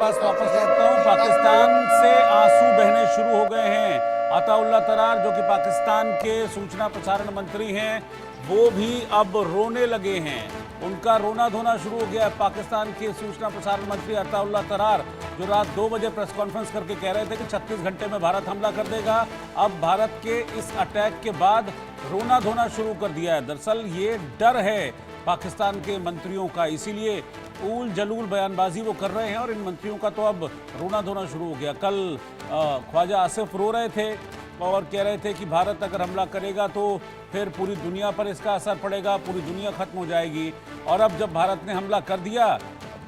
पास वापस लौटता हूँ। पाकिस्तान से आंसू बहने शुरू हो गए हैं। अताउल्ला तरार जो कि पाकिस्तान के सूचना प्रसारण मंत्री हैं, वो भी अब रोने लगे हैं। उनका रोना धोना शुरू हो गया है। पाकिस्तान के सूचना प्रसारण मंत्री अताउल्ला तरार जो रात 2 बजे प्रेस कॉन्फ्रेंस करके कह रहे थे कि 36 घंटे में भारत हमला कर देगा, अब भारत के इस अटैक के बाद रोना धोना शुरू कर दिया है। दरअसल ये डर है पाकिस्तान के मंत्रियों का, इसीलिए ऊल जलूल बयानबाजी वो कर रहे हैं और इन मंत्रियों का तो अब रोना धोना शुरू हो गया। कल ख्वाजा आसिफ रो रहे थे और कह रहे थे कि भारत अगर हमला करेगा तो फिर पूरी दुनिया पर इसका असर पड़ेगा, पूरी दुनिया खत्म हो जाएगी। और अब जब भारत ने हमला कर दिया,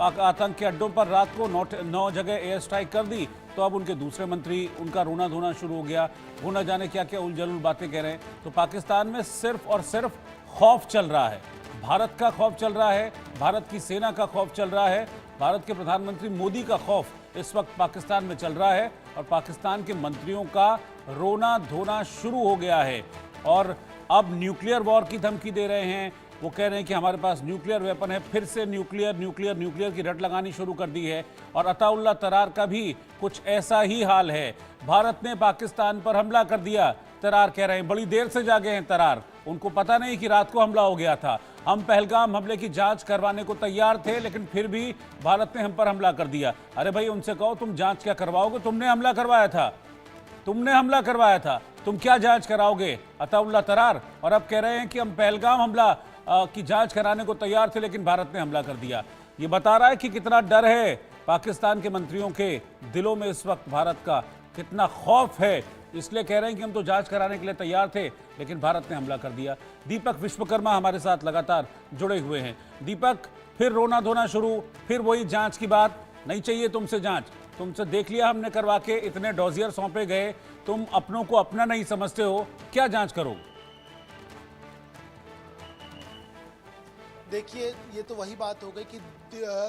आतंक के अड्डों पर रात को 9 जगह एयर स्ट्राइक कर दी, तो अब उनके दूसरे मंत्री, उनका रोना धोना शुरू हो गया। वो न जाने क्या क्या उलझुल बातें कह रहे हैं। तो पाकिस्तान में सिर्फ और सिर्फ खौफ चल रहा है, भारत का खौफ चल रहा है, भारत की सेना का खौफ चल रहा है, भारत के प्रधानमंत्री मोदी का खौफ इस वक्त पाकिस्तान में चल रहा है और पाकिस्तान के मंत्रियों का रोना धोना शुरू हो गया है। और अब न्यूक्लियर वॉर की धमकी दे रहे हैं। वो कह रहे हैं कि हमारे पास न्यूक्लियर वेपन है, फिर से न्यूक्लियर की रट लगानी शुरू कर दी है। और अताउल्ला तरार का भी कुछ ऐसा ही हाल है। भारत ने पाकिस्तान पर हमला कर दिया, तरार कह रहे हैं। बड़ी देर से जागे हैं तरार, उनको पता नहीं कि रात को हमला हो गया था। हम पहलगाम हमले की जांच करवाने को तैयार थे, लेकिन फिर भी भारत ने हम पर हमला कर दिया। अरे भाई, उनसे कहो तुम जांच क्या करवाओगे, तुमने हमला करवाया था, तुमने हमला करवाया था, तुम क्या जांच कराओगे? अताउल्ला तरार। और अब कह रहे हैं कि हम पहलगाम हमला की जांच कराने को तैयार थे, लेकिन भारत ने हमला कर दिया। ये बता रहा है कि कितना डर है पाकिस्तान के मंत्रियों के दिलों में इस वक्त, भारत का कितना खौफ है। इसलिए कह रहे हैं कि हम तो जांच कराने के लिए तैयार थे, लेकिन भारत ने हमला कर दिया। दीपक विश्वकर्मा हमारे साथ लगातार जुड़े हुए हैं। दीपक, फिर रोना धोना शुरू, फिर वही जांच की बात, नहीं चाहिए तुमसे जांच, तुमसे देख लिया हमने करवा के, इतने डॉजियर सौंपे गए, तुम अपनों को अपना नहीं समझते हो, क्या जांच करो? देखिए, ये तो वही बात हो गई कि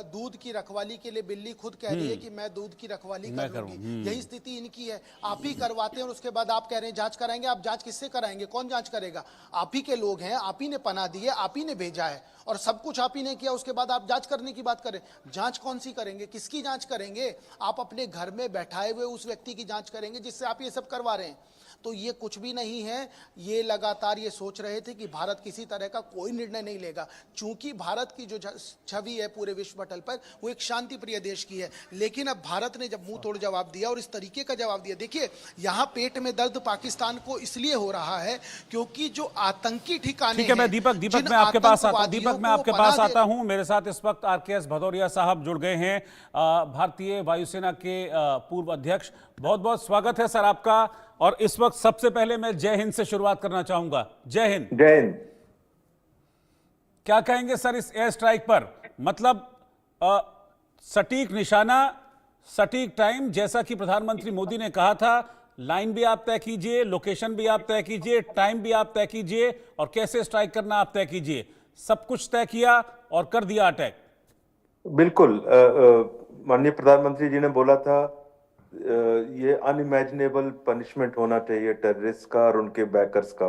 दूध की रखवाली के लिए बिल्ली खुद कह रही है कि मैं दूध की रखवाली कर लूंगी। यही स्थिति इनकी है। आप ही करवाते हैं और उसके बाद आप कह रहे हैं जांच कराएंगे। आप जांच किससे कराएंगे? कौन जांच करेगा? आप ही के लोग हैं, आप ही ने पनाह दी है, आप ही ने भेजा है और सब कुछ आप ही ने किया। उसके बाद आप जांच करने की बात करें। जांच कौन सी करेंगे? किसकी जांच करेंगे? आप अपने घर में बैठाए हुए उस व्यक्ति की जांच करेंगे जिससे आप ये सब करवा रहे हैं। तो ये कुछ भी नहीं है। ये लगातार ये सोच रहे थे कि भारत किसी तरह का कोई निर्णय नहीं लेगा, चूंकि भारत की जो छवि है पूरे विश्व पटल पर वो एक शांति प्रिय देश की है। लेकिन अब भारत ने जब मुंह तोड़ जवाब दिया और इस तरीके का जवाब दिया, देखिए यहाँ पेट में दर्द पाकिस्तान को इसलिए हो रहा है क्योंकि जो आतंकी ठिकाने ठीक है, मैं दीपक मैं आपके पास आता हूं। दीपक, मैं आपके पास आता हूं। मेरे साथ इस वक्त RKS भदौरिया साहब जुड़ गए हैं, भारतीय वायुसेना के पूर्व अध्यक्ष। बहुत बहुत स्वागत है सर आपका। और इस वक्त सबसे पहले मैं जय हिंद से शुरुआत करना चाहूंगा। जय हिंद। जय हिंद। क्या कहेंगे सर इस एयर स्ट्राइक पर? मतलब सटीक निशाना, सटीक टाइम, जैसा कि प्रधानमंत्री मोदी ने कहा था। लाइन भी आप तय कीजिए, लोकेशन भी आप तय कीजिए, टाइम भी आप तय कीजिए और कैसे स्ट्राइक करना आप तय कीजिए। सब कुछ तय किया और कर दिया अटैक। बिल्कुल, माननीय प्रधानमंत्री जी ने बोला था ये अनइमेजिनेबल पनिशमेंट होना चाहिए टेररिस्ट का और उनके बैकर्स का।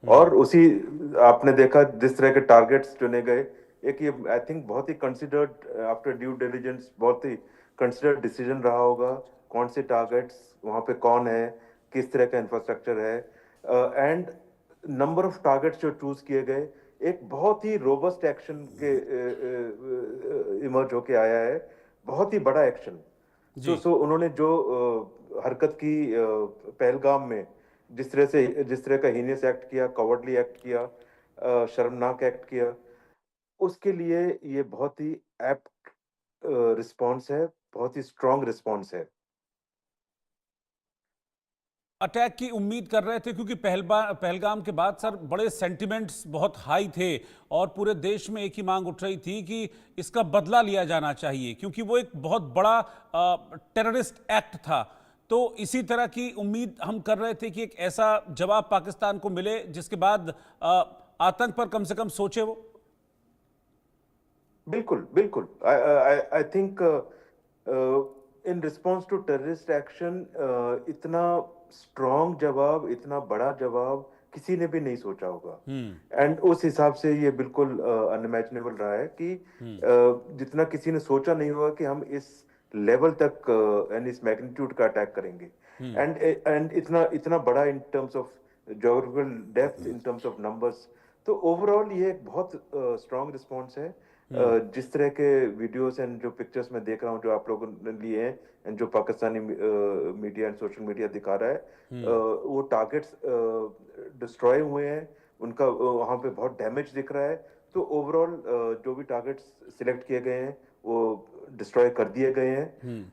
और उसी आपने देखा जिस तरह के टारगेट्स चुने गए। एक ये आई थिंक बहुत he considered, after due diligence, बहुत ही कंसिडर्ड डिसीजन रहा होगा। कौन से टारगेट्स, वहां पे कौन है, किस तरह का इंफ्रास्ट्रक्चर है, एंड नंबर ऑफ टारगेट्स जो चूज किए गए, एक बहुत ही रोबस्ट एक्शन के इमर्ज होके आया है। बहुत ही बड़ा एक्शन। सो उन्होंने जो हरकत की पहलगाम में, जिस तरह का हीनियस एक्ट किया, कवर्डली एक्ट किया, शर्मनाक एक्ट किया, उसके लिए ये बहुत ही एप्ट रिस्पॉन्स है, बहुत ही स्ट्रांग रिस्पॉन्स है। अटैक की उम्मीद कर रहे थे क्योंकि पहलगाम के बाद सर बड़े सेंटिमेंट्स बहुत हाई थे और पूरे देश में एक ही मांग उठ रही थी कि इसका बदला लिया जाना चाहिए, क्योंकि वो एक बहुत बड़ा टेररिस्ट एक्ट था। तो इसी तरह की उम्मीद हम कर रहे थे कि एक ऐसा जवाब पाकिस्तान को मिले जिसके बाद आतंक पर कम से कम सोचे वो। बिल्कुल बिल्कुल। I think in response to terrorist action इतना स्ट्रॉन्ग जवाब, इतना बड़ा जवाब किसी ने भी नहीं सोचा होगा। एंड उस हिसाब से ये बिल्कुल अनइमेजिनेबल रहा है कि जितना किसी ने सोचा नहीं होगा कि हम इस लेवल तक एंड इस मैग्नीट्यूड का अटैक करेंगे एंड इतना इतना बड़ा in terms of geographical depth, in terms of numbers. तो ओवरऑल ये एक बहुत स्ट्रांग रिस्पॉन्स है। जिस तरह के वीडियोस एंड जो पिक्चर्स मैं देख रहा हूँ जो आप लोगों ने लिए हैं एंड जो Pakistani media and social media दिखा रहा है, वो टारगेट्स डिस्ट्रॉय हुए हैं, उनका वहाँ पे बहुत डैमेज दिख रहा है। तो ओवरऑल जो भी टारगेट्स सिलेक्ट किए गए हैं वो डिस्ट्रॉय कर दिए गए हैं।